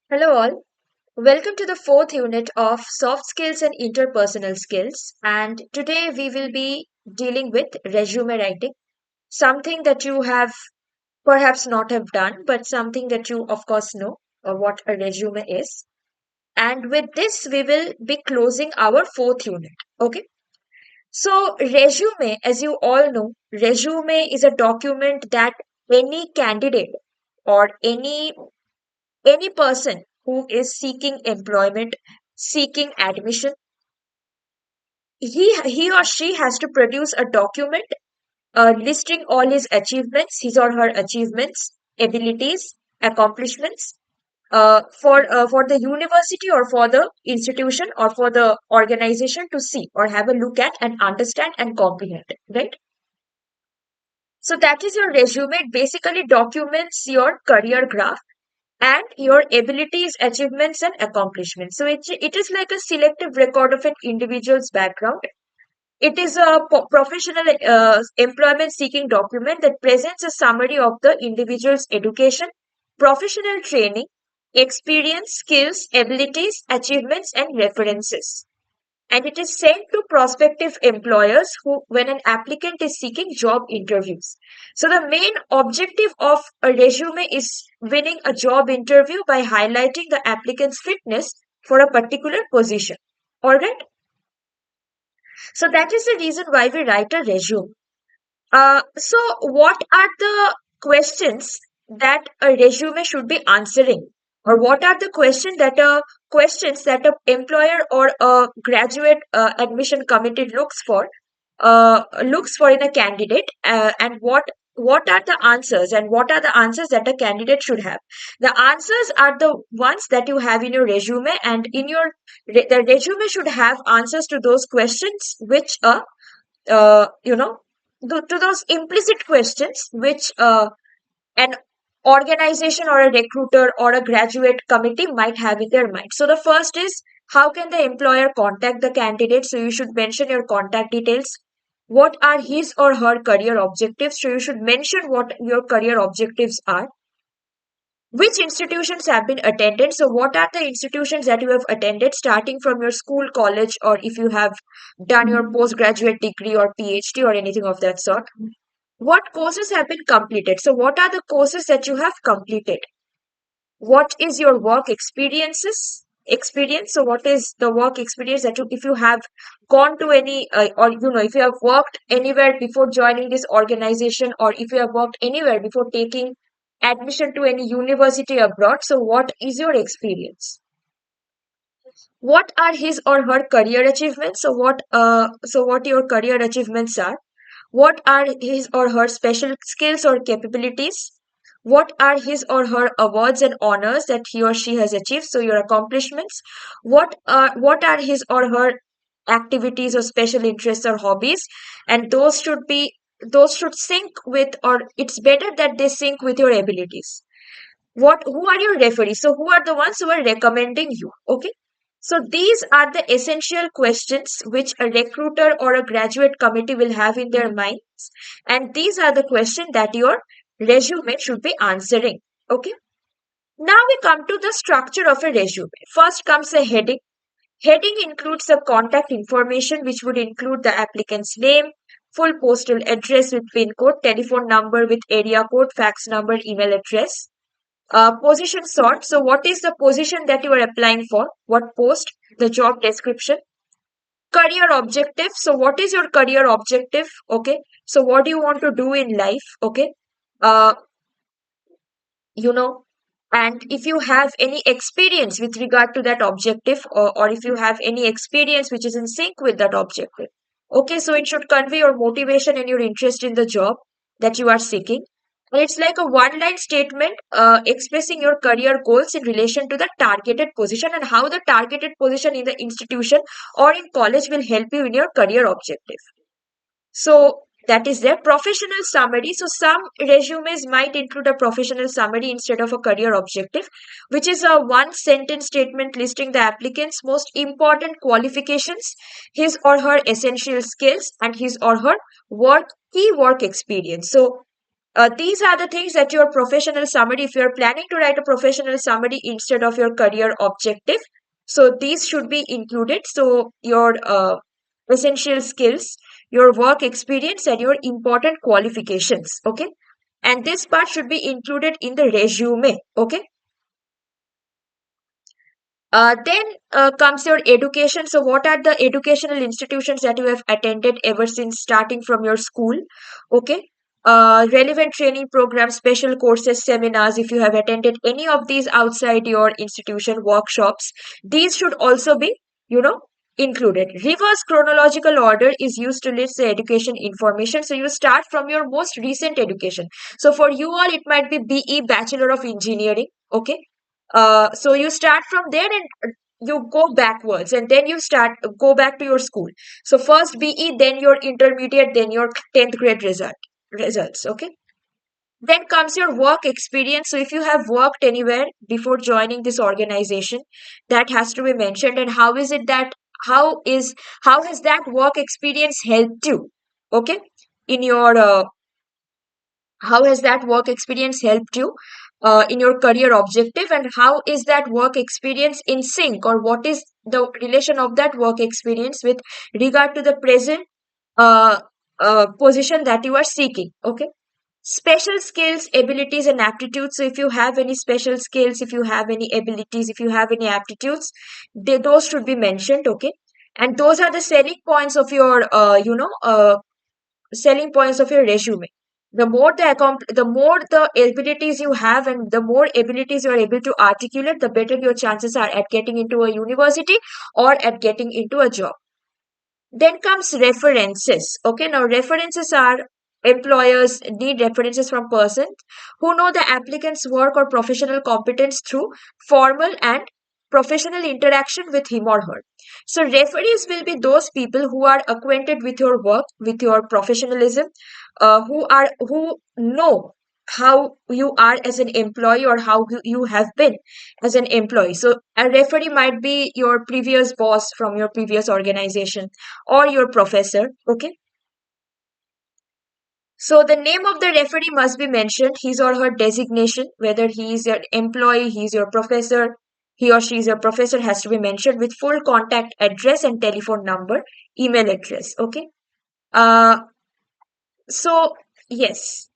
Hello, all. Welcome to the fourth unit of Soft Skills and Interpersonal Skills. And today we will be dealing with resume writing, something that you have perhaps not have done, but something that you, of course, know what a resume is. And with this, we will be closing our fourth unit. Okay. So, resume, as you all know, resume is a document that any candidate or any person who is seeking employment, seeking admission, he or she has to produce a document listing all his achievements, his or her achievements, abilities, accomplishments, for the university or for the institution or for the organization to see or have a look at and understand and comprehend, right? So that is your resume. It basically documents your career graph and your abilities, achievements, and accomplishments. So it is like a selective record of an individual's background. It is a professional employment seeking document that presents a summary of the individual's education, professional training, experience, skills, abilities, achievements, and references, and it is sent to prospective employers who when an applicant is seeking job interviews. So the main objective of a resume is winning a job interview by highlighting the applicant's fitness for a particular position. All right, so that is the reason why we write a resume. So what are the questions that a resume should be answering, or what are the questions that a employer or a graduate admission committee looks for in a candidate, and what are the answers, and what are the answers that a candidate should have? The answers are the ones that you have in your resume, and the resume should have answers to those questions which you know, to those implicit questions which an organization or a recruiter or a graduate committee might have in their mind. So the first is, how can the employer contact the candidate? So you should mention your contact details. What are his or her career objectives? So you should mention what your career objectives are. Which institutions have been attended? So what are the institutions that you have attended, starting from your school, college, or if you have done your postgraduate degree or PhD or anything of that sort? What courses have been completed? So what are the courses that you have completed? What is your work experience? So what is the work experience that if you have gone to any or if you have worked anywhere before joining this organization, or if you have worked anywhere before taking admission to any university abroad, so what is your experience? What are his or her career achievements? So what your career achievements are? What are his or her special skills or capabilities? What are his or her awards and honors that he or she has achieved? So your accomplishments. What are his or her activities or special interests or hobbies? And those should sync with, or it's better that they sync with your abilities. Who are your referees? So who are the ones who are recommending you? Okay. So these are the essential questions which a recruiter or a graduate committee will have in their minds, and these are the questions that your resume should be answering. Okay. Now we come to the structure of a resume. First comes a heading. Heading includes the contact information, which would include the applicant's name, full postal address with PIN code, telephone number with area code, fax number, email address. Position sort. So, what is the position that you are applying for? What post? The job description. Career objective. So, what is your career objective? Okay. So, what do you want to do in life? Okay. Uh, you know, and if you have any experience with regard to that objective, or if you have any experience which is in sync with that objective. Okay. So, it should convey your motivation and your interest in the job that you are seeking. It's like a one line statement expressing your career goals in relation to the targeted position, and how the targeted position in the institution or in college will help you in your career objective. So that is their professional summary. So some resumes might include a professional summary instead of a career objective, which is a one sentence statement listing the applicant's most important qualifications, his or her essential skills, and his or her key work experience. So These are the things that your professional summary, if you're planning to write a professional summary instead of your career objective, so these should be included. So your essential skills, your work experience, and your important qualifications. Okay. And this part should be included in the resume. Okay. Then comes your education. So, what are the educational institutions that you have attended ever since starting from your school? Okay. Relevant training programs, special courses, seminars, if you have attended any of these outside your institution, workshops, these should also be, you know, included. Reverse chronological order is used to list the education information. So, you start from your most recent education. So, for you all, it might be BE, Bachelor of Engineering. Okay. So you start from there and you go backwards, and then you go back to your school. So first BE, then your intermediate, then your 10th grade results. Okay. Then comes your work experience. So if you have worked anywhere before joining this organization, that has to be mentioned. And how is how has that work experience helped you? Okay, in your how has that work experience helped you in your career objective, and how is that work experience in sync, or what is the relation of that work experience with regard to the present uh, position that you are seeking? Okay. Special skills, abilities, and aptitudes. So if you have any special skills, if you have any abilities, if you have any aptitudes, those should be mentioned. Okay. And those are the selling points of your selling points of your resume. The more the abilities you have, and the more abilities you are able to articulate, the better your chances are at getting into a university or at getting into a job. Then comes references. Okay, now references are, employers need references from persons who know the applicant's work or professional competence through formal and professional interaction with him or her. So referees will be those people who are acquainted with your work, with your professionalism, who know how you are as an employee, or how you have been as an employee. So a referee might be your previous boss from your previous organization, or your professor. Okay. So the name of the referee must be mentioned, his or her designation, whether he is your employee, he is your professor, he or she is your professor, has to be mentioned with full contact address and telephone number, email address. Okay. Uh, so yes.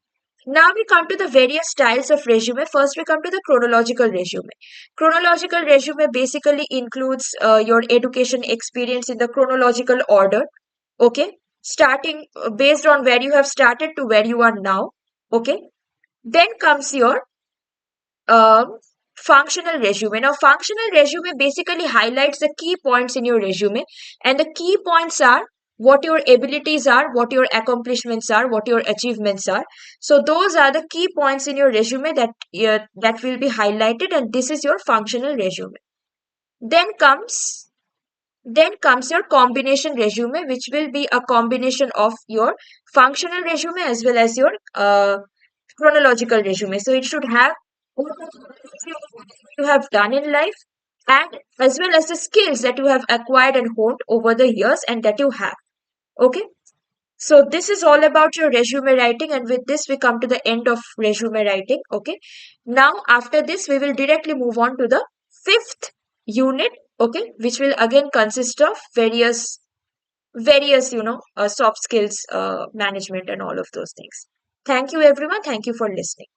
Now we come to the various styles of resume. First, we come to the chronological resume. Chronological resume basically includes your education experience in the chronological order. Okay, starting based on where you have started to where you are now. Okay, then comes your um, functional resume. Now, functional resume basically highlights the key points in your resume, and the key points are what your abilities are, what your accomplishments are, what your achievements are. So, those are the key points in your resume that will be highlighted, and this is your functional resume. Then comes then comes your combination resume, which will be a combination of your functional resume as well as your chronological resume. So it should have all the things you have done in life, and as well as the skills that you have acquired and honed over the years and that you have. Okay. So this is all about your resume writing, and with this we come to the end of resume writing. Okay. Now after this we will directly move on to the fifth unit. Okay, which will again consist of various soft skills management and all of those things. Thank you everyone. Thank you for listening.